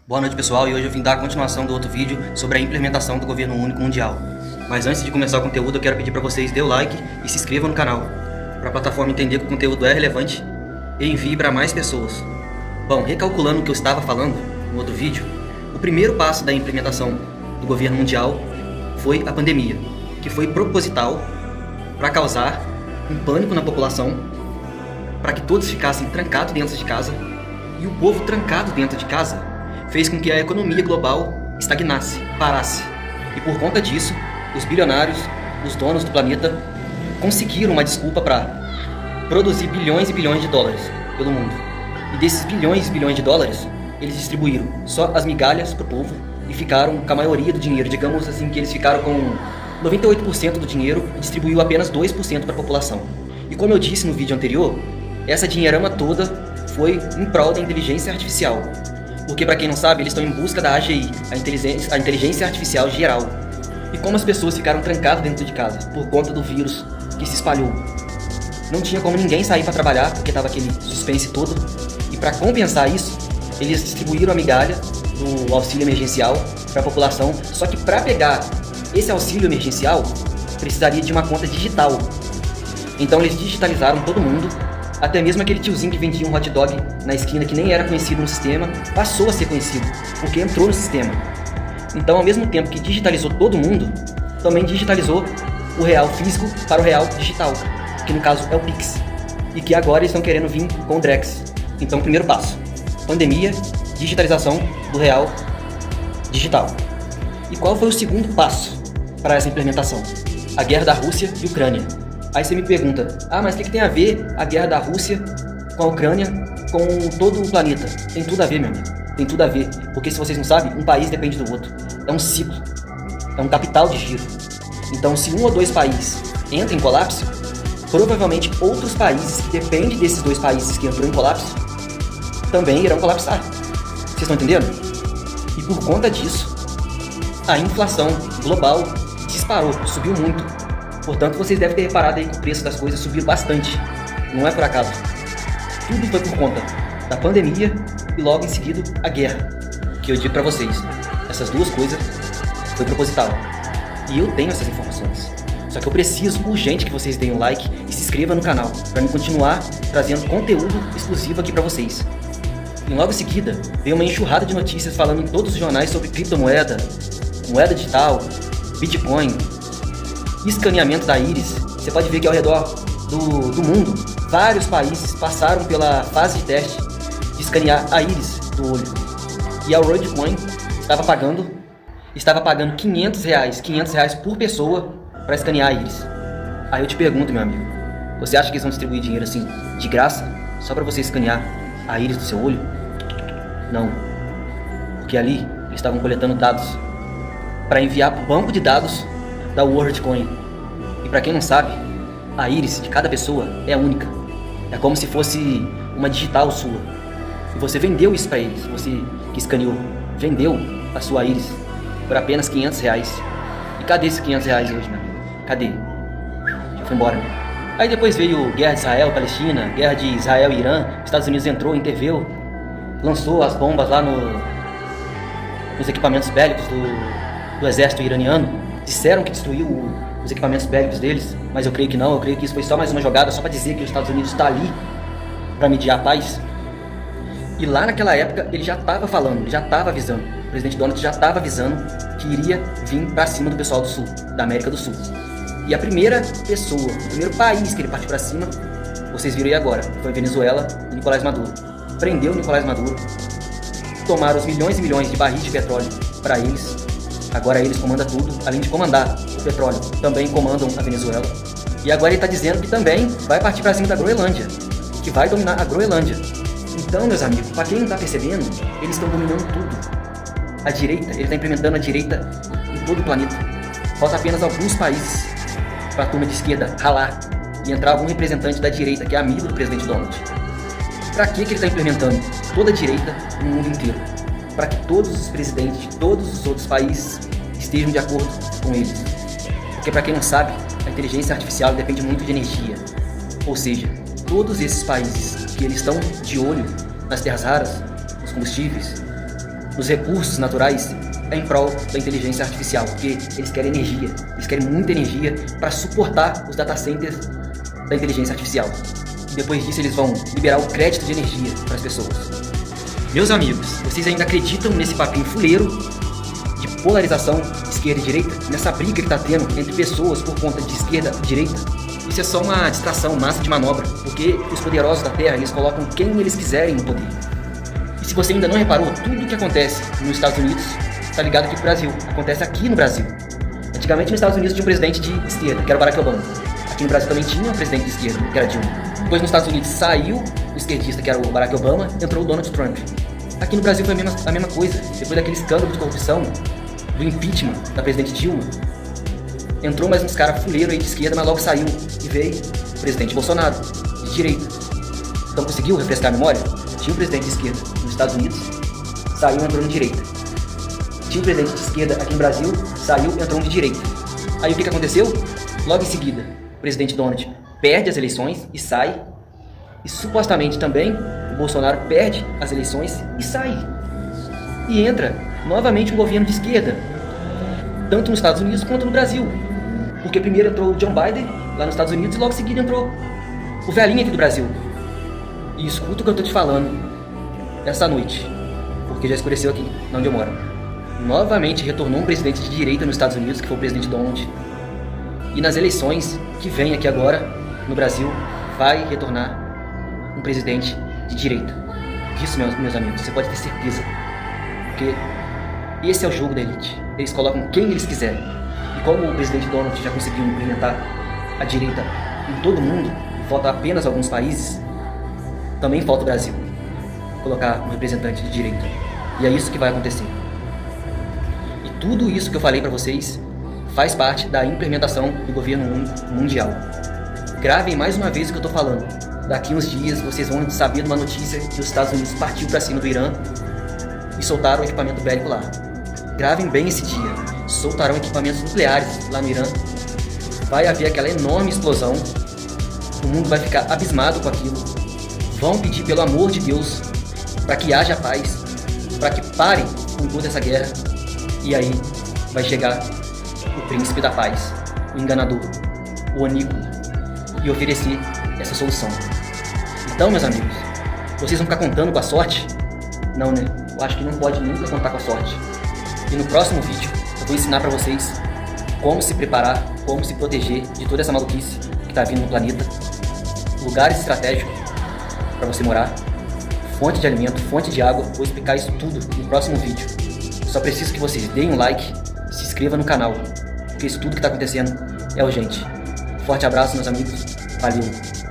Boa noite, pessoal, e hoje eu vim dar a continuação do outro vídeo sobre a implementação do Governo Único Mundial. Mas antes de começar o conteúdo, eu quero pedir para vocês dê o like e se inscrevam no canal, para a plataforma entender que o conteúdo é relevante e envie para mais pessoas. Bom, recalculando o que eu estava falando no outro vídeo, o primeiro passo da implementação do Governo Mundial foi a pandemia, que foi proposital para causar um pânico na população, para que todos ficassem trancados dentro de casa, e o povo trancado dentro de casa fez com que a economia global estagnasse, parasse. E por conta disso, os bilionários, os donos do planeta, conseguiram uma desculpa para produzir bilhões e bilhões de dólares pelo mundo. E desses bilhões e bilhões de dólares, eles distribuíram só as migalhas para o povo e ficaram com a maioria do dinheiro. Digamos assim que eles ficaram com 98% do dinheiro e distribuiu apenas 2% para a população. E como eu disse no vídeo anterior, essa dinheirama toda foi em prol da inteligência artificial. Porque, para quem não sabe, eles estão em busca da AGI, a inteligência artificial geral. E como as pessoas ficaram trancadas dentro de casa por conta do vírus que se espalhou, não tinha como ninguém sair para trabalhar, porque estava aquele suspense todo. E para compensar isso, eles distribuíram a migalha do auxílio emergencial para a população. Só que para pegar esse auxílio emergencial, precisaria de uma conta digital. Então eles digitalizaram todo mundo. Até mesmo aquele tiozinho que vendia um hot dog na esquina, que nem era conhecido no sistema, passou a ser conhecido, porque entrou no sistema. Então, ao mesmo tempo que digitalizou todo mundo, também digitalizou o real físico para o real digital, que no caso é o Pix, e que agora eles estão querendo vir com o Drex. Então, primeiro passo, pandemia, digitalização do real digital. E qual foi o segundo passo para essa implementação? A guerra da Rússia e Ucrânia. Aí você me pergunta, mas o que tem a ver a guerra da Rússia com a Ucrânia, com todo o planeta? Tem tudo a ver, meu amigo. Tem tudo a ver. Porque se vocês não sabem, um país depende do outro. É um ciclo. É um capital de giro. Então, se um ou dois países entram em colapso, provavelmente outros países que dependem desses dois países que entrou em colapso, também irão colapsar. Vocês estão entendendo? E por conta disso, a inflação global disparou, subiu muito. Portanto, vocês devem ter reparado aí que o preço das coisas subiu bastante. Não é por acaso. Tudo foi por conta da pandemia e logo em seguida a guerra. Que eu digo pra vocês, essas duas coisas foi proposital. E eu tenho essas informações. Só que eu preciso urgente que vocês deem um like e se inscrevam no canal para me continuar trazendo conteúdo exclusivo aqui pra vocês. E logo em seguida veio uma enxurrada de notícias falando em todos os jornais sobre criptomoeda, moeda digital, Bitcoin, escaneamento da íris. Você pode ver que ao redor do mundo, vários países passaram pela fase de teste de escanear a íris do olho. E a WorldCoin estava pagando R$500 por pessoa para escanear a íris. Aí eu te pergunto, meu amigo, você acha que eles vão distribuir dinheiro assim, de graça, só para você escanear a íris do seu olho? Não. Porque ali eles estavam coletando dados para enviar para o banco de dados da WorldCoin. E para quem não sabe, a íris de cada pessoa é única. É como se fosse uma digital sua. E você vendeu isso para eles, você que escaneou, vendeu a sua íris por apenas R$500. E cadê esses R$500 hoje, meu amigo? Cadê? Já foi embora, né? Aí depois veio guerra de Israel, Palestina, guerra de Israel e Irã. Os Estados Unidos entrou, interveio, lançou as bombas lá nos equipamentos bélicos do exército iraniano. Disseram que destruiu os equipamentos bélicos deles, mas eu creio que não. Eu creio que isso foi só mais uma jogada, só para dizer que os Estados Unidos está ali para mediar a paz. E lá naquela época ele já estava falando, ele já estava avisando. O presidente Donald já estava avisando que iria vir para cima do pessoal do Sul, da América do Sul. E a primeira pessoa, o primeiro país que ele partiu para cima, vocês viram aí agora, foi a Venezuela e Nicolás Maduro. Prendeu o Nicolás Maduro, tomaram os milhões e milhões de barris de petróleo para eles. Agora eles comandam tudo, além de comandar o petróleo, também comandam a Venezuela. E agora ele está dizendo que também vai partir para cima da Groenlândia, que vai dominar a Groenlândia. Então, meus amigos, para quem não está percebendo, eles estão dominando tudo. A direita, ele está implementando a direita em todo o planeta. Falta apenas alguns países para a turma de esquerda ralar e entrar algum representante da direita, que é amigo do presidente Donald. Para que ele está implementando toda a direita no mundo inteiro? Para que todos os presidentes de todos os outros países estejam de acordo com eles. Porque, para quem não sabe, a inteligência artificial depende muito de energia. Ou seja, todos esses países que eles estão de olho nas terras raras, nos combustíveis, nos recursos naturais é em prol da inteligência artificial, porque eles querem energia, eles querem muita energia para suportar os data centers da inteligência artificial. E depois disso eles vão liberar o crédito de energia para as pessoas. Meus amigos, vocês ainda acreditam nesse papinho fuleiro de polarização esquerda e direita? Nessa briga que está tendo entre pessoas por conta de esquerda e direita? Isso é só uma distração, massa de manobra, porque os poderosos da Terra, eles colocam quem eles quiserem no poder. E se você ainda não reparou, tudo o que acontece nos Estados Unidos está ligado aqui pro Brasil, acontece aqui no Brasil. Antigamente nos Estados Unidos tinha um presidente de esquerda, que era o Barack Obama. Aqui no Brasil também tinha um presidente de esquerda, que era Dilma. Depois nos Estados Unidos saiu o esquerdista, que era o Barack Obama, entrou o Donald Trump. Aqui no Brasil foi a mesma coisa. Depois daquele escândalo de corrupção, do impeachment da presidente Dilma, entrou mais uns caras fuleiros aí de esquerda, mas logo saiu e veio o presidente Bolsonaro, de direita. Então conseguiu refrescar a memória? Tinha um presidente de esquerda nos Estados Unidos, saiu e entrou de direita. Tinha um presidente de esquerda aqui no Brasil, saiu e entrou de direita. Aí o que aconteceu? Logo em seguida, o presidente Donald perde as eleições e sai. E supostamente também o Bolsonaro perde as eleições e sai. E entra novamente um governo de esquerda, tanto nos Estados Unidos quanto no Brasil. Porque primeiro entrou o John Biden lá nos Estados Unidos e logo em seguida entrou o velhinho aqui do Brasil. E escuta o que eu tô te falando essa noite, porque já escureceu aqui onde eu moro. Novamente retornou um presidente de direita nos Estados Unidos, que foi o presidente Donald. E nas eleições que vem aqui agora no Brasil, vai retornar um presidente de direita. Disso, meus amigos, você pode ter certeza. Porque esse é o jogo da elite. Eles colocam quem eles quiserem. E como o presidente Donald já conseguiu implementar a direita em todo mundo, falta apenas alguns países, também falta o Brasil colocar um representante de direita. E é isso que vai acontecer. E tudo isso que eu falei para vocês faz parte da implementação do governo único mundial. Gravem mais uma vez o que eu tô falando. Daqui uns dias vocês vão saber de uma notícia que os Estados Unidos partiu para cima do Irã e soltaram o equipamento bélico lá. Gravem bem esse dia. Soltarão equipamentos nucleares lá no Irã. Vai haver aquela enorme explosão. O mundo vai ficar abismado com aquilo. Vão pedir pelo amor de Deus para que haja paz, para que parem com toda essa guerra. E aí vai chegar o príncipe da paz, o enganador, o oníquo, e oferecer essa solução. Então, meus amigos, vocês vão ficar contando com a sorte? Não, né? Eu acho que não pode nunca contar com a sorte. E no próximo vídeo eu vou ensinar para vocês como se preparar, como se proteger de toda essa maluquice que está vindo no planeta, lugares estratégicos para você morar, fonte de alimento, fonte de água. Vou explicar isso tudo no próximo vídeo. Só preciso que vocês deem um like, se inscrevam no canal, porque isso tudo que está acontecendo é urgente. Forte abraço, meus amigos. Valeu!